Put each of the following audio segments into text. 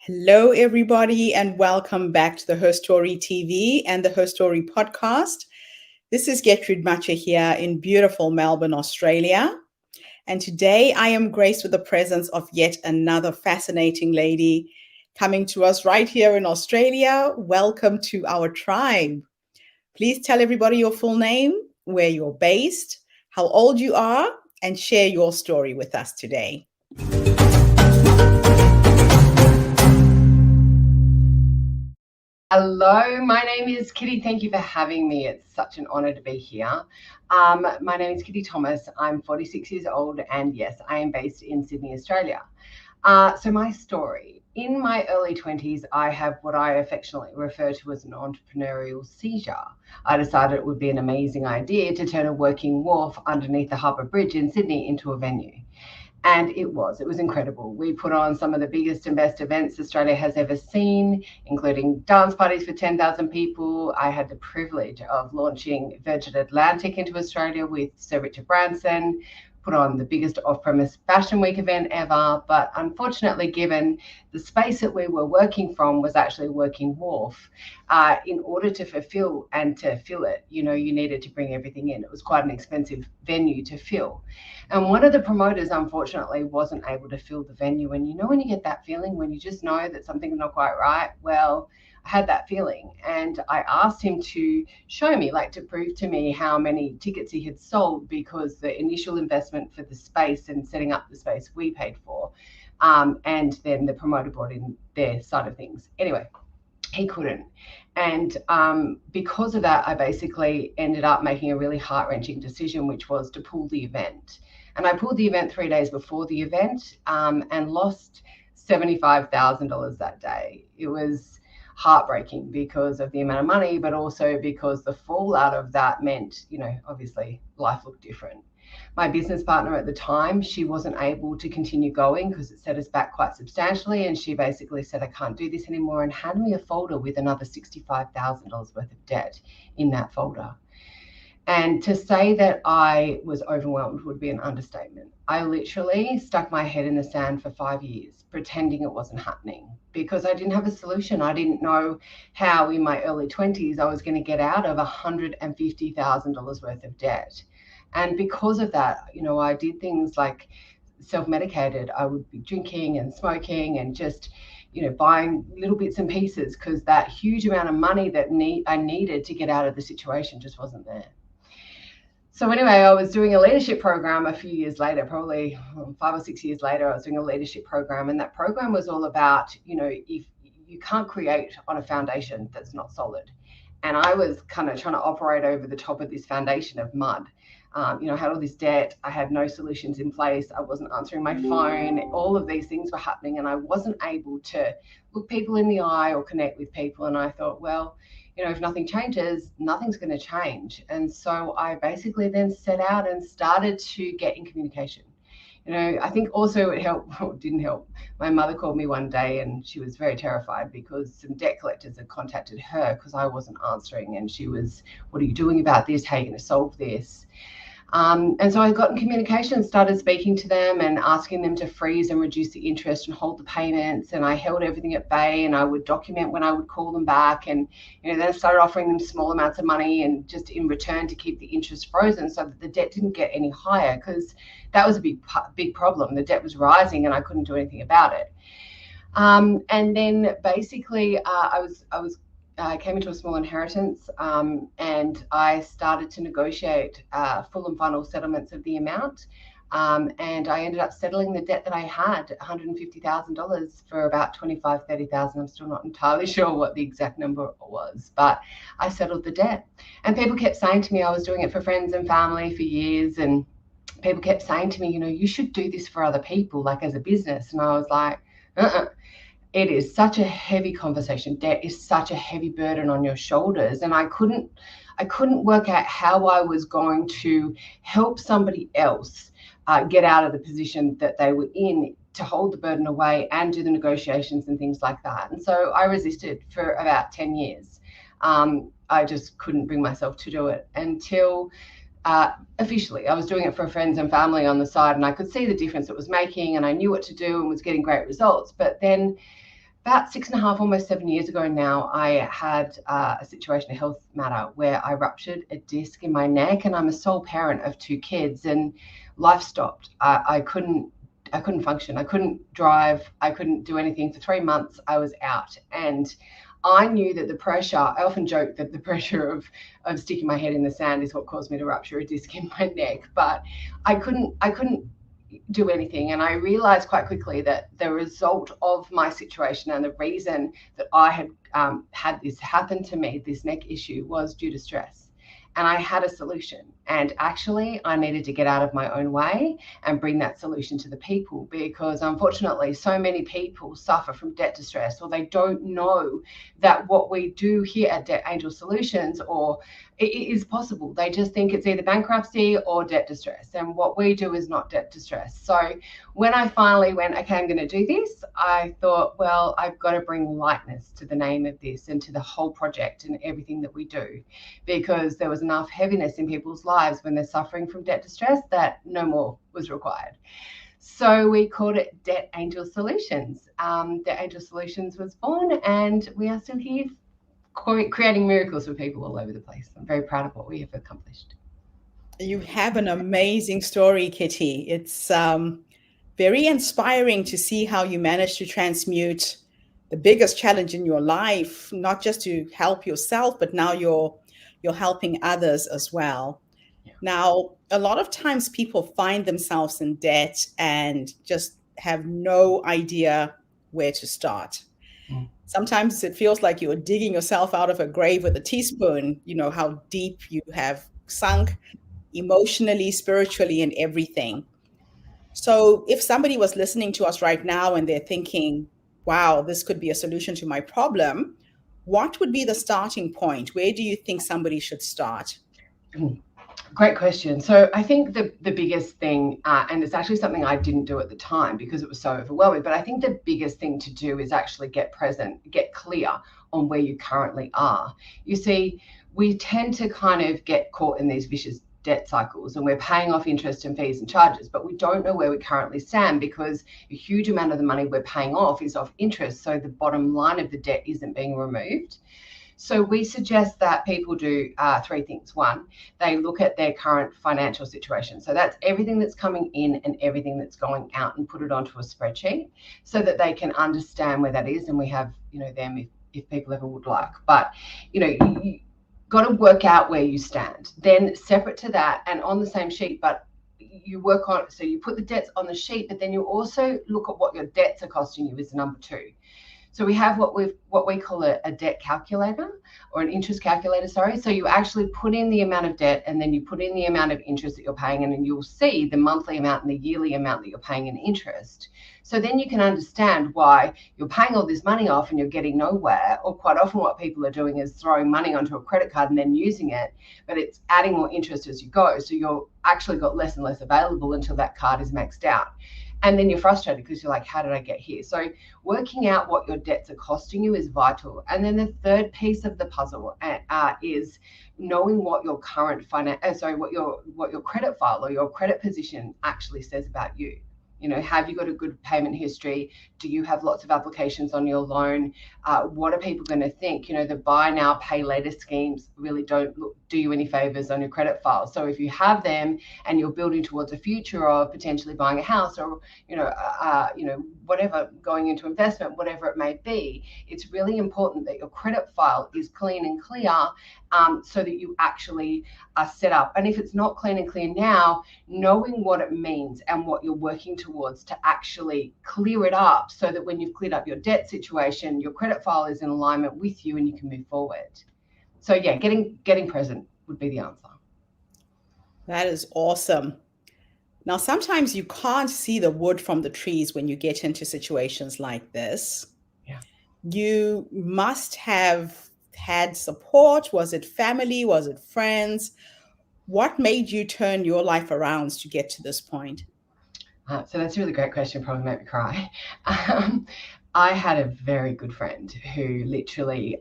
Hello, everybody, and welcome back to the HerStoryTV and the HerStory podcast. This is Getrude Matshe here in beautiful Melbourne, Australia. And today I am graced with the presence of yet another fascinating lady coming to us right here in Australia. Welcome to our tribe. Please tell everybody your full name, where you're based, how old you are, and share your story with us today. Hello, my name is Kitty. Thank you for having me. It's such an honor to be here. My name is Kitty Thomas. I'm 46 years old, and yes, I am based in Sydney, Australia. So my story. In my early 20s, I have what I affectionately refer to as an entrepreneurial seizure. I decided it would be an amazing idea to turn a working wharf underneath the Harbour Bridge in Sydney into a venue. And it was incredible. We put on some of the biggest and best events Australia has ever seen, including dance parties for 10,000 people. I had the privilege of launching Virgin Atlantic into Australia with Sir Richard Branson, put on the biggest off-premise fashion week event ever. But unfortunately, given the space that we were working from was actually a working wharf, in order to fulfill and to fill it, you needed to bring everything in. It was quite an expensive venue to fill. And one of the promoters, unfortunately, wasn't able to fill the venue. And when you get that feeling, when you just know that something's not quite right, well, I had that feeling, and I asked him to show me, to prove to me how many tickets he had sold, because the initial investment for the space and setting up the space we paid for, and then the promoter brought in their side of things. Anyway, he couldn't. And because of that, I basically ended up making a really heart-wrenching decision, which was to pull the event. And I pulled the event 3 days before the event, and lost $75,000 that day. It was heartbreaking because of the amount of money, but also because the fallout of that meant, obviously life looked different. My business partner at the time, she wasn't able to continue going because it set us back quite substantially. And she basically said, I can't do this anymore, and handed me a folder with another $65,000 worth of debt in that folder. And to say that I was overwhelmed would be an understatement. I literally stuck my head in the sand for 5 years, pretending it wasn't happening, because I didn't have a solution. I didn't know how in my early 20s I was going to get out of $150,000 worth of debt. And because of that, I did things like self-medicated. I would be drinking and smoking and just buying little bits and pieces, because that huge amount of money that I needed to get out of the situation just wasn't there. So anyway, I was doing a leadership program a few years later, probably 5 or 6 years later. I was doing a leadership program, and that program was all about, if you can't create on a foundation that's not solid. And I was kind of trying to operate over the top of this foundation of mud. I had all this debt. I had no solutions in place. I wasn't answering my phone. All of these things were happening, and I wasn't able to look people in the eye or connect with people. And I thought, well, if nothing changes, nothing's going to change. And so I basically then set out and started to get in communication. I think also it helped, or didn't help. My mother called me one day, and she was very terrified because some debt collectors had contacted her because I wasn't answering. And she was, what are you doing about this? How are you going to solve this? And so I got in communication, started speaking to them and asking them to freeze and reduce the interest and hold the payments. And I held everything at bay, and I would document when I would call them back. And then I started offering them small amounts of money, and just in return to keep the interest frozen so that the debt didn't get any higher, because that was a big problem. The debt was rising, and I couldn't do anything about it. And then basically I came into a small inheritance, and I started to negotiate full and final settlements of the amount. And I ended up settling the debt that I had, $150,000, for about $25,000, $30,000. I'm still not entirely sure what the exact number was, but I settled the debt. And people kept saying to me, I was doing it for friends and family for years, and people kept saying to me, you should do this for other people, like as a business. And I was like, It is such a heavy conversation. Debt is such a heavy burden on your shoulders. And I couldn't work out how I was going to help somebody else get out of the position that they were in, to hold the burden away and do the negotiations and things like that. And so I resisted for about 10 years. I just couldn't bring myself to do it until officially I was doing it for friends and family on the side, and I could see the difference it was making, and I knew what to do and was getting great results. But then about 6.5, almost 7 years ago now, I had a situation, a health matter, where I ruptured a disc in my neck, and I'm a sole parent of 2 kids, and life stopped. I couldn't function. I couldn't drive. I couldn't do anything for 3 months. I was out, and I knew that the pressure. I often joke that the pressure of sticking my head in the sand is what caused me to rupture a disc in my neck. But I couldn't do anything. And I realized quite quickly that the result of my situation and the reason that I had had this happen to me, this neck issue, was due to stress. And I had a solution. And actually, I needed to get out of my own way and bring that solution to the people, because unfortunately, so many people suffer from debt distress, or they don't know that what we do here at Debt Angel Solutions or it is possible. They just think it's either bankruptcy or debt distress. And what we do is not debt distress. So when I finally went, okay, I'm going to do this, I thought, well, I've got to bring lightness to the name of this and to the whole project and everything that we do, because there was enough heaviness in people's lives when they're suffering from debt distress that no more was required. So we called it Debt Angel Solutions. Debt Angel Solutions was born, and we are still here creating miracles for people all over the place. I'm very proud of what we have accomplished. You have an amazing story, Kitty. It's very inspiring to see how you managed to transmute the biggest challenge in your life, not just to help yourself, but now you're helping others as well. Yeah. Now, a lot of times people find themselves in debt and just have no idea where to start. Mm. Sometimes it feels like you're digging yourself out of a grave with a teaspoon, you know, how deep you have sunk emotionally, spiritually, and everything. So if somebody was listening to us right now and they're thinking, wow, this could be a solution to my problem, what would be the starting point? Where do you think somebody should start? Great question. So I think the biggest thing, and it's actually something I didn't do at the time because it was so overwhelming, but I think the biggest thing to do is actually get present, get clear on where you currently are. You see, we tend to kind of get caught in these vicious debt cycles, and we're paying off interest and fees and charges, but we don't know where we currently stand because a huge amount of the money we're paying off is off interest. So the bottom line of the debt isn't being removed. So we suggest that people do 3 things. One, they look at their current financial situation. So that's everything that's coming in and everything that's going out, and put it onto a spreadsheet so that they can understand where that is. And we have, them if people ever would like. But, you got to work out where you stand. Then separate to that and on the same sheet, but you work on, so you put the debts on the sheet, but then you also look at what your debts are costing you is number 2. So we have what we call a debt calculator, or an interest calculator, sorry. So you actually put in the amount of debt, and then you put in the amount of interest that you're paying, and then you'll see the monthly amount and the yearly amount that you're paying in interest. So then you can understand why you're paying all this money off and you're getting nowhere, or quite often what people are doing is throwing money onto a credit card and then using it, but it's adding more interest as you go. So you're actually got less and less available until that card is maxed out. And then you're frustrated because you're like, how did I get here? So working out what your debts are costing you is vital. And then the third piece of the puzzle is knowing what your current what your credit file or your credit position actually says about you. Have you got a good payment history? Do you have lots of applications on your loan? What are people going to think? The buy now, pay later schemes really don't do you any favors on your credit file. So if you have them and you're building towards a future of potentially buying a house, or whatever, going into investment, whatever it may be, it's really important that your credit file is clean and clear, so that you actually are set up. And if it's not clean and clear now, knowing what it means and what you're working towards to actually clear it up, so that when you've cleared up your debt situation, your credit file is in alignment with you and you can move forward. So yeah, getting present would be the answer. That is awesome. Now, sometimes you can't see the wood from the trees when you get into situations like this. Yeah. You must have had support. Was it family? Was it friends? What made you turn your life around to get to this point? So that's a really great question. Probably made me cry. I had a very good friend who literally,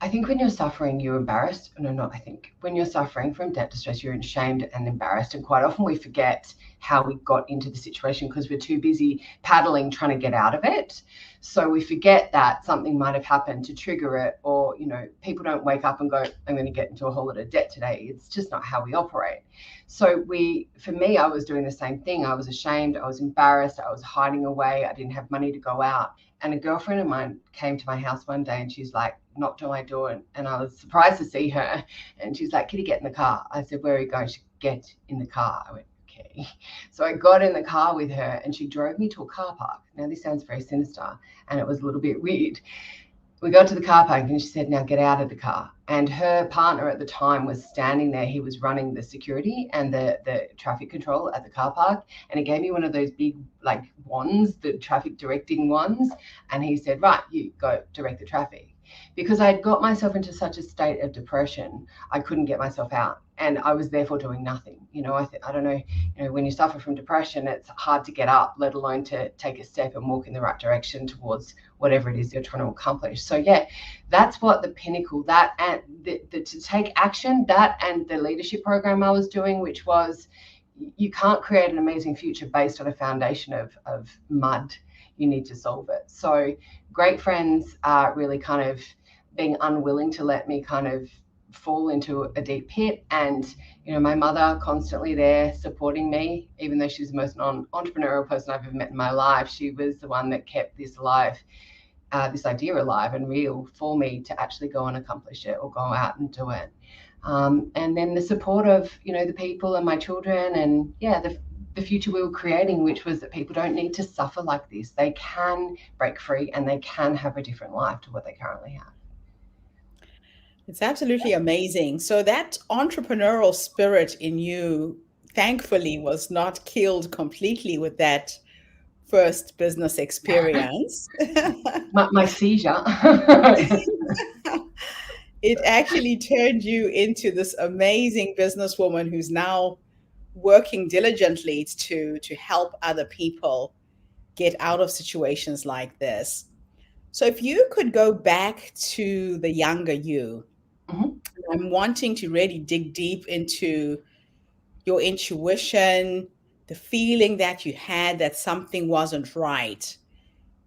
I think when you're suffering, you're embarrassed. No, not I think. When you're suffering from debt distress, you're ashamed and embarrassed. And quite often we forget how we got into the situation because we're too busy paddling trying to get out of it. So we forget that something might have happened to trigger it, or, people don't wake up and go, I'm going to get into a whole lot of debt today. It's just not how we operate. So for me, I was doing the same thing. I was ashamed. I was embarrassed. I was hiding away. I didn't have money to go out. And a girlfriend of mine came to my house one day and she's like, knocked on my door, and I was surprised to see her. And she's like, Kitty, get in the car. I said, where are you going? She get in the car. I went, okay. So I got in the car with her and she drove me to a car park. Now this sounds very sinister and it was a little bit weird. We got to the car park and she said, now get out of the car. And her partner at the time was standing there. He was running the security and the traffic control at the car park. And he gave me one of those big wands, the traffic directing ones. And he said, right, you go direct the traffic. Because I had got myself into such a state of depression, I couldn't get myself out. And I was therefore doing nothing. I don't know, when you suffer from depression, it's hard to get up, let alone to take a step and walk in the right direction towards whatever it is you're trying to accomplish. So yeah, that's what the pinnacle, that and to take action, that and the leadership program I was doing, which was, you can't create an amazing future based on a foundation of mud. You need to solve it. So great friends are really kind of being unwilling to let me kind of fall into a deep pit, and my mother constantly there supporting me, even though she's the most non-entrepreneurial person I've ever met in my life. She was the one that kept this alive, this idea alive and real for me to actually go and accomplish it or go out and do it. And then the support of the people and my children, and the future we were creating, which was that people don't need to suffer like this. They can break free and they can have a different life to what they currently have. It's absolutely amazing. So that entrepreneurial spirit in you, thankfully, was not killed completely with that first business experience. my seizure. It actually turned you into this amazing businesswoman who's now working diligently to help other people get out of situations like this. So if you could go back to the younger you, Mhm. I'm wanting to really dig deep into your intuition, the feeling that you had that something wasn't right.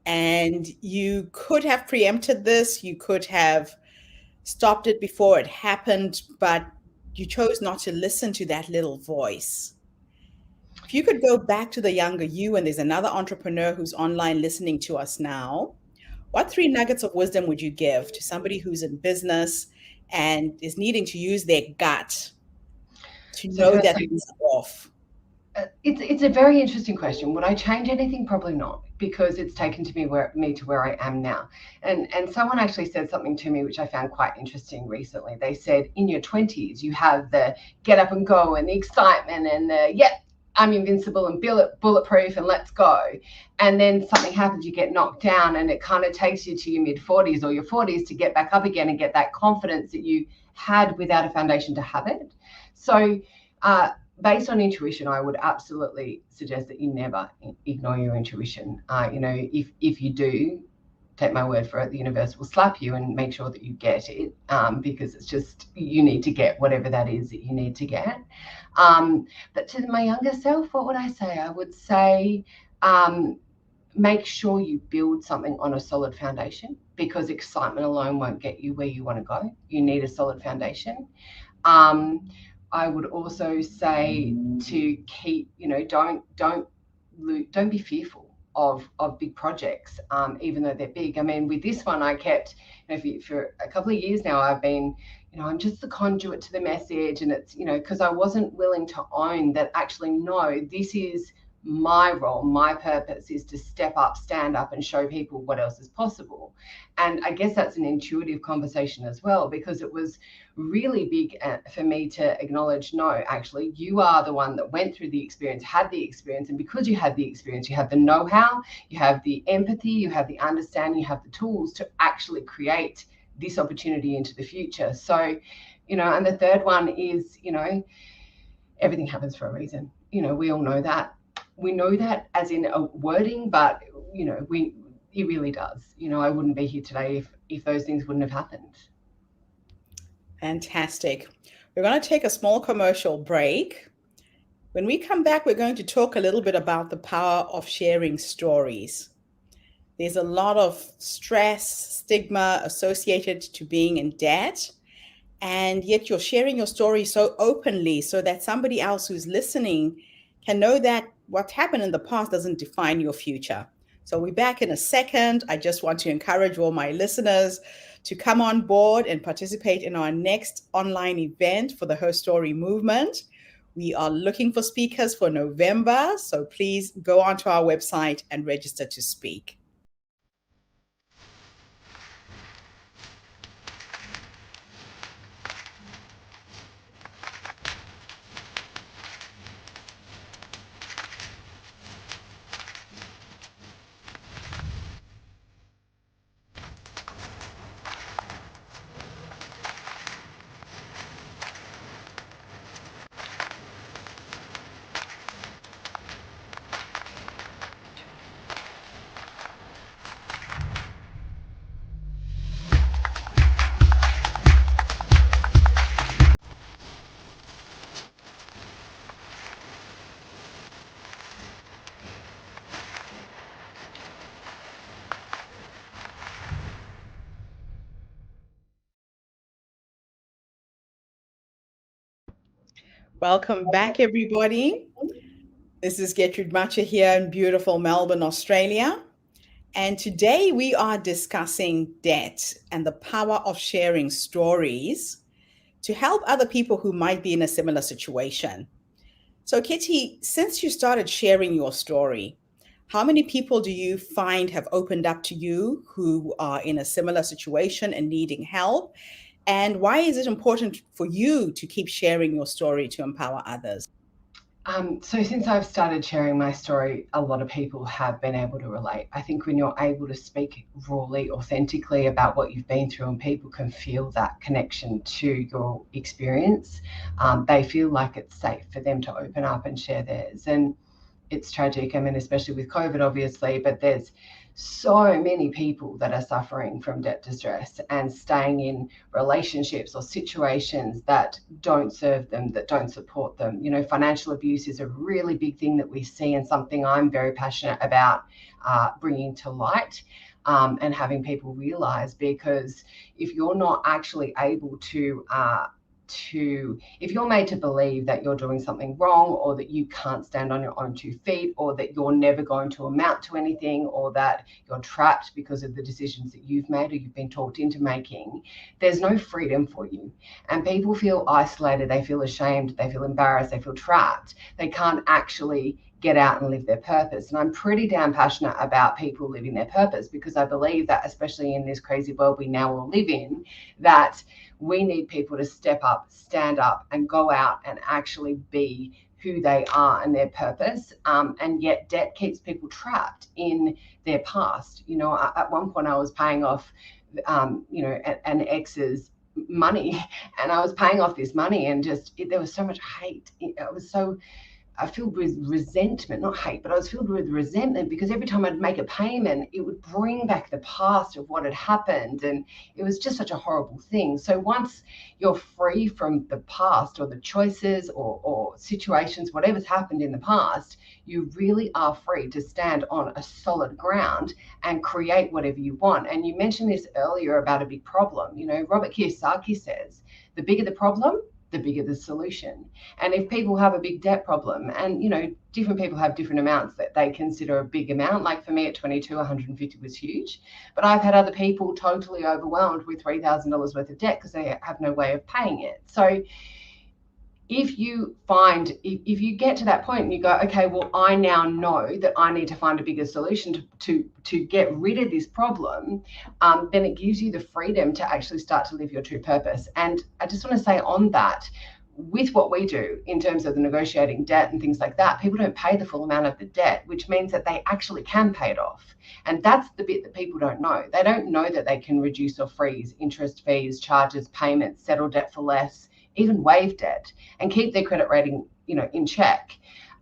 And you could have preempted this, you could have stopped it before it happened, but you chose not to listen to that little voice. If you could go back to the younger you, and there's another entrepreneur who's online listening to us now, what 3 nuggets of wisdom would you give to somebody who's in business and is needing to use their gut to So know that firstly, it's off? it's a very interesting question. Would I change anything? Probably not, because it's taken me to where I am now. And someone actually said something to me which I found quite interesting recently. They said, in your 20s, you have the get up and go and the excitement and the I'm invincible and bulletproof and let's go. And then something happens, you get knocked down, and it kind of takes you to your mid 40s or your 40s to get back up again and get that confidence that you had without a foundation to have it. So based on intuition, I would absolutely suggest that you never ignore your intuition. If you do, take my word for it, the universe will slap you and make sure that you get it, because it's just, you need to get whatever that is that you need to get. But to my younger self, what would I say? I would say, make sure you build something on a solid foundation, because excitement alone won't get you where you want to go. You need a solid foundation. I would also say to keep, don't be fearful of big projects, even though they're big. I mean, with this one, I kept, for a couple of years now, I've been, I'm just the conduit to the message, and it's, because I wasn't willing to own that. Actually, no, this is my role. My purpose is to step up, stand up, and show people what else is possible. And I guess that's an intuitive conversation as well, because it was really big for me to acknowledge, no, actually, you are the one that went through the experience, had the experience. And because you had the experience, you have the know-how, you have the empathy, you have the understanding, you have the tools to actually create this opportunity into the future. So, and the third one is, everything happens for a reason. We all know that. We know that as in a wording, but, it really does. I wouldn't be here today if those things wouldn't have happened. Fantastic. We're going to take a small commercial break. When we come back, we're going to talk a little bit about the power of sharing stories. There's a lot of stress, stigma associated to being in debt, and yet you're sharing your story so openly so that somebody else who's listening can know that what happened in the past doesn't define your future. So we're back in a second. I just want to encourage all my listeners to come on board and participate in our next online event for the Her Story movement. We are looking for speakers for November, so please go onto our website and register to speak. Welcome back, everybody. This is Getrude Matshe here in beautiful Melbourne, Australia. And today we are discussing debt and the power of sharing stories to help other people who might be in a similar situation. So, Kitty, since you started sharing your story, how many people do you find have opened up to you who are in a similar situation and needing help? And why is it important for you to keep sharing your story to empower others? So since I've started sharing my story, a lot of people have been able to relate. I think when you're able to speak rawly, authentically about what you've been through and people can feel that connection to your experience, they feel like it's safe for them to open up and share theirs. And it's tragic. I mean, especially with COVID, obviously, but there's so many people that are suffering from debt distress and staying in relationships or situations that don't serve them, that don't support them. You know, financial abuse is a really big thing that we see and something I'm very passionate about bringing to light. And having people realize, because if you're not actually able if you're made to believe that you're doing something wrong, or that you can't stand on your own 2 feet, or that you're never going to amount to anything, or that you're trapped because of the decisions that you've made or you've been talked into making, there's no freedom for you. And people feel isolated, they feel ashamed, they feel embarrassed, they feel trapped. They can't actually get out and live their purpose. And I'm pretty damn passionate about people living their purpose, because I believe that, especially in this crazy world we now all live in, that we need people to step up, stand up, and go out and actually be who they are and their purpose. And yet debt keeps people trapped in their past. You know, at one point I was paying off, an ex's money, and I was paying off this money, and there was so much hate. I filled with resentment, not hate, but I was filled with resentment, because every time I'd make a payment, it would bring back the past of what had happened. And it was just such a horrible thing. So once you're free from the past, or the choices or situations, whatever's happened in the past, you really are free to stand on a solid ground and create whatever you want. And you mentioned this earlier about a big problem. You know, Robert Kiyosaki says, the bigger the problem, the bigger the solution. And if people have a big debt problem, and you know, different people have different amounts that they consider a big amount. Like for me at 22, 150 was huge, but I've had other people totally overwhelmed with $3,000 worth of debt because they have no way of paying it. So if you get to that point and you go, okay, well, I now know that I need to find a bigger solution to get rid of this problem, then it gives you the freedom to actually start to live your true purpose. And I just want to say on that, with what we do in terms of the negotiating debt and things like that, people don't pay the full amount of the debt, which means that they actually can pay it off. And that's the bit that people don't know. They don't know that they can reduce or freeze interest, fees, charges, payments, settle debt for less, even waive debt, and keep their credit rating, in check.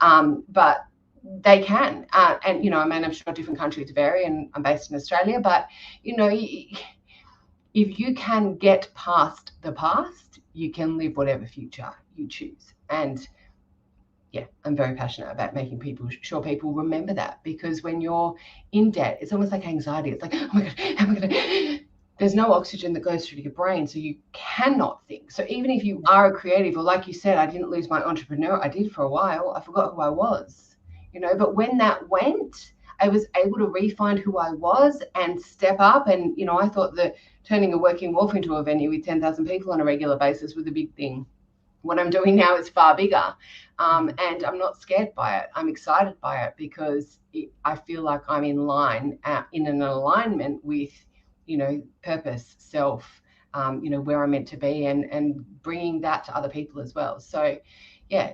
But they can. And, I mean, I'm sure different countries vary, and I'm based in Australia, but, if you can get past the past you can live whatever future you choose. And yeah, I'm very passionate about making sure people remember that, because when you're in debt, it's almost like anxiety. It's like, oh my God, how am I going to? There's no oxygen that goes through to your brain, so you cannot think. So even if you are a creative, or like you said, I didn't lose my entrepreneur. I did for a while. I forgot who I was, but when that went, I was able to re-find who I was and step up. And, I thought that turning a working wolf into a venue with 10,000 people on a regular basis was a big thing. What I'm doing now is far bigger, and I'm not scared by it. I'm excited by it, because I feel like I'm in an alignment with, purpose, self, where I'm meant to be, and bringing that to other people as well. So, yeah,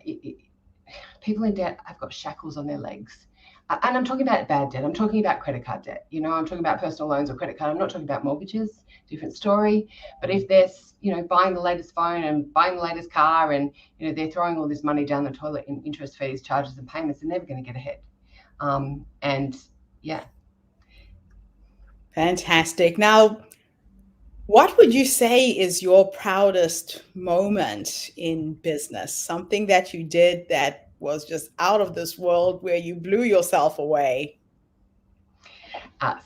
people in debt have got shackles on their legs. And I'm talking about bad debt. I'm talking about credit card debt. I'm talking about personal loans or credit card. I'm not talking about mortgages, different story. But if they're, buying the latest phone and buying the latest car, and, they're throwing all this money down the toilet in interest fees, charges and payments, they're never going to get ahead. And yeah. Fantastic. Now, what would you say is your proudest moment in business? Something that you did that was just out of this world, where you blew yourself away?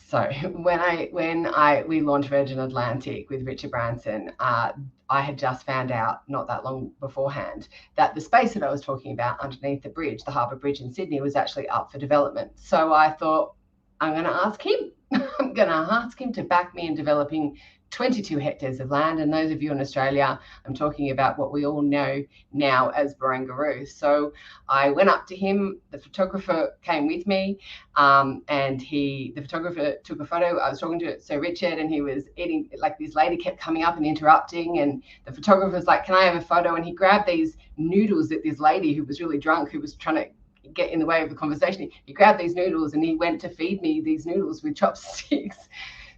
So when we launched Virgin Atlantic with Richard Branson, I had just found out not that long beforehand that the space that I was talking about underneath the bridge, the Harbour Bridge in Sydney, was actually up for development. So I thought, I'm going to ask him. I'm going to ask him to back me in developing 22 hectares of land. And those of you in Australia, I'm talking about what we all know now as Barangaroo. So I went up to him. The photographer came with me, and the photographer took a photo. I was talking to Sir Richard, and he was eating, like this lady kept coming up and interrupting, and the photographer was like, can I have a photo? And he grabbed these noodles that this lady who was really drunk, who was trying to get in the way of the conversation, he grabbed these noodles and he went to feed me these noodles with chopsticks.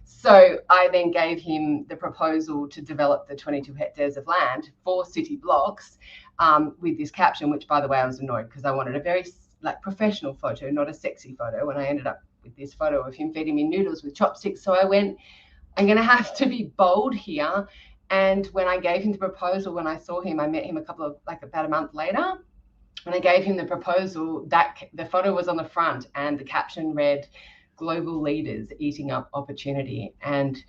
So I then gave him the proposal to develop the 22 hectares of land, 4 city blocks, with this caption, which, by the way, I was annoyed because I wanted a very professional photo, not a sexy photo. And I ended up with this photo of him feeding me noodles with chopsticks. So I went, I'm going to have to be bold here. And when I gave him the proposal, when I saw him, I met him about a month later. When I gave him the proposal, that the photo was on the front and the caption read, global leaders eating up opportunity. And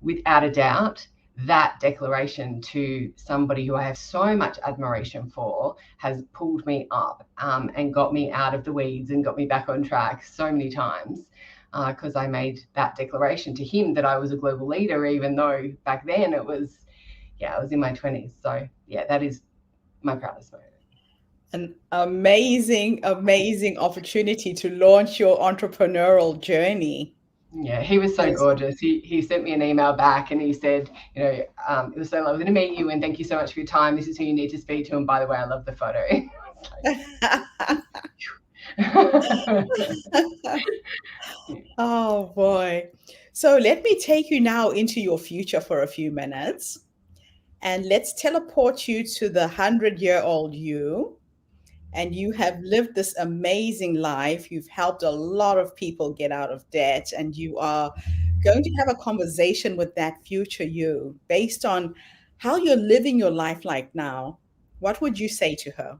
without a doubt, that declaration, to somebody who I have so much admiration for, has pulled me up, and got me out of the weeds and got me back on track so many times, because I made that declaration to him that I was a global leader, even though back then I was in my 20s. So yeah, that is my proudest moment. An amazing, amazing opportunity to launch your entrepreneurial journey. Yeah, he was so gorgeous. He sent me an email back and he said, it was so lovely to meet you and thank you so much for your time. This is who you need to speak to. And by the way, I love the photo. Oh boy. So let me take you now into your future for a few minutes, and let's teleport you to the 100-year-old you. And you have lived this amazing life. You've helped a lot of people get out of debt, and you are going to have a conversation with that future you based on how you're living your life like now. What would you say to her?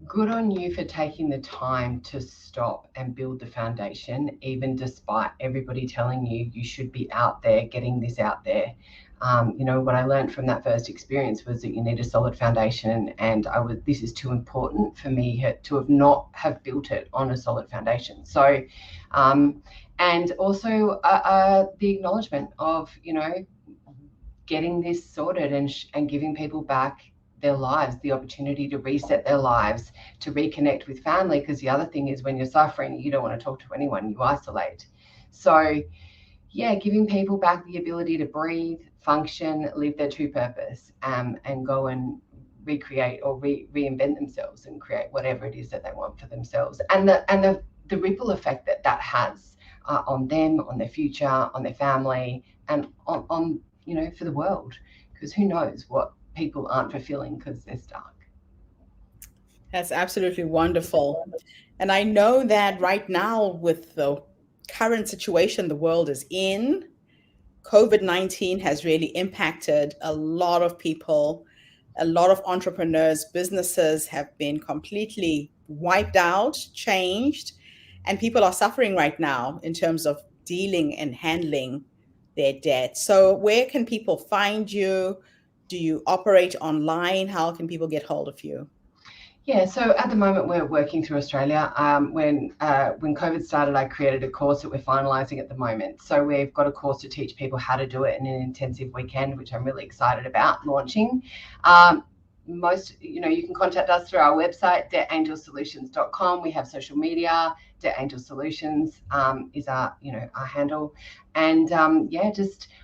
Good on you for taking the time to stop and build the foundation, even despite everybody telling you you should be out there getting this out there. What I learned from that first experience was that you need a solid foundation, and this is too important for me to not have built it on a solid foundation. So, and also the acknowledgement of, getting this sorted and giving people back their lives, the opportunity to reset their lives, to reconnect with family. Because the other thing is, when you're suffering, you don't want to talk to anyone, you isolate. So yeah, giving people back the ability to breathe, function, live their true purpose, and go and recreate or reinvent themselves and create whatever it is that they want for themselves. And the ripple effect that has on them, on their future, on their family, and on for the world. Because who knows what people aren't fulfilling because they're stuck. That's absolutely wonderful. And I know that right now, with the current situation the world is in, COVID-19 has really impacted a lot of people. A lot of entrepreneurs, businesses have been completely wiped out, changed, and people are suffering right now in terms of dealing and handling their debt. So, where can people find you? Do you operate online? How can people get hold of you? Yeah, so at the moment we're working through Australia. When COVID started, I created a course that we're finalising at the moment. So we've got a course to teach people how to do it in an intensive weekend, which I'm really excited about launching. You can contact us through our website, debtangelsolutions.com. We have social media. Debt Angel Solutions is our handle, and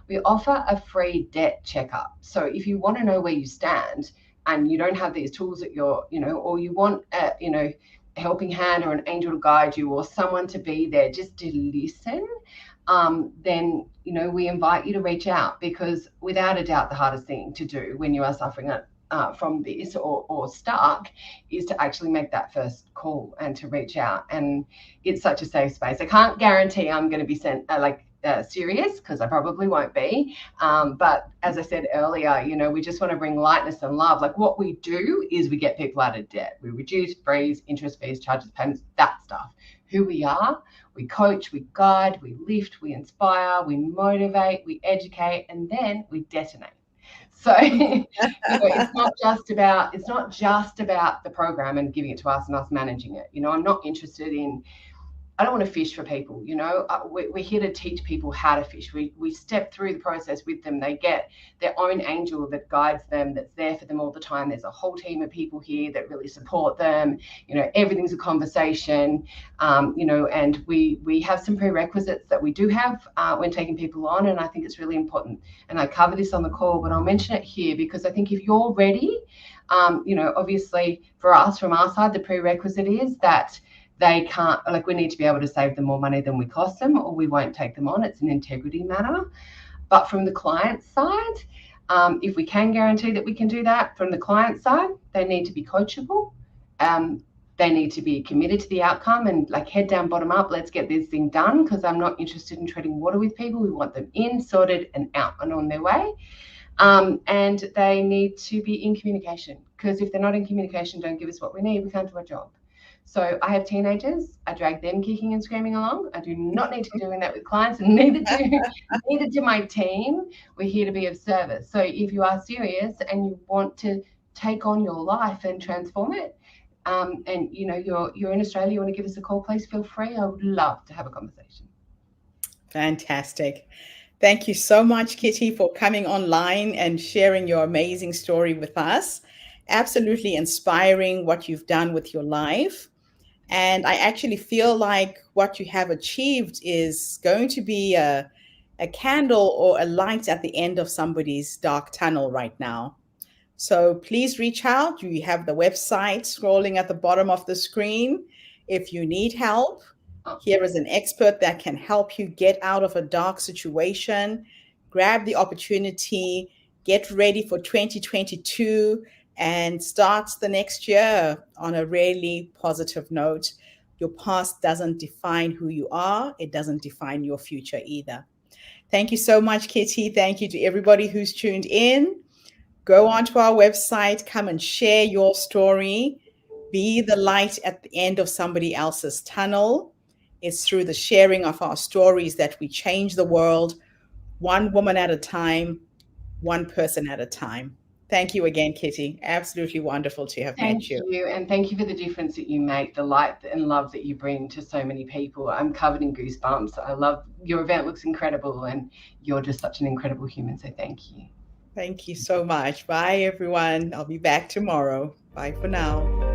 we offer a free debt checkup. So if you want to know where you stand, and you don't have these tools at your, or you want a helping hand or an angel to guide you or someone to be there just to listen, then we invite you to reach out, because without a doubt the hardest thing to do when you are suffering from this or stuck is to actually make that first call and to reach out. And it's such a safe space. I can't guarantee I'm going to be sent serious, because I probably won't be. But as I said earlier, we just want to bring lightness and love. Like, what we do is we get people out of debt. We reduce, freeze, interest, fees, charges, payments, that stuff. Who we are, we coach, we guide, we lift, we inspire, we motivate, we educate, and then we detonate. So it's not just about the program and giving it to us and us managing it. I'm not interested in, I don't want to fish for people. We're here to teach people how to fish. We step through the process with them. They get their own angel that guides them, that's there for them all the time. There's a whole team of people here that really support them. Everything's a conversation. And we have some prerequisites that we do have when taking people on, and I think it's really important. And I cover this on the call, but I'll mention it here because I think if you're ready, obviously for us, from our side, the prerequisite is that they can't, we need to be able to save them more money than we cost them, or we won't take them on. It's an integrity matter. But from the client side, if we can guarantee that we can do that, from the client side, they need to be coachable. They need to be committed to the outcome and head down, bottom up, let's get this thing done, because I'm not interested in treading water with people. We want them in, sorted, and out and on their way. And they need to be in communication, because if they're not in communication, don't give us what we need, we can't do our job. So I have teenagers. I drag them kicking and screaming along. I do not need to be doing that with clients, and neither do my team. We're here to be of service. So if you are serious and you want to take on your life and transform it, and you're in Australia, you want to give us a call, please feel free. I would love to have a conversation. Fantastic. Thank you so much, Kitty, for coming online and sharing your amazing story with us. Absolutely inspiring what you've done with your life. And I actually feel like what you have achieved is going to be a candle or a light at the end of somebody's dark tunnel right now. So please reach out. You have the website scrolling at the bottom of the screen. If you need help, here is an expert that can help you get out of a dark situation. Grab the opportunity, get ready for 2022, and start the next year on a really positive note. Your past doesn't define who you are. It doesn't define your future either. Thank you so much, Kitty. Thank you to everybody who's tuned in. Go onto our website, come and share your story. Be the light at the end of somebody else's tunnel. It's through the sharing of our stories that we change the world, one woman at a time, one person at a time. Thank you again, Kitty. Absolutely wonderful to have met you. Thank you, and thank you for the difference that you make, the light and love that you bring to so many people. I'm covered in goosebumps. I love your event, looks incredible, and you're just such an incredible human, so thank you. Thank you so much. Bye, everyone. I'll be back tomorrow. Bye for now.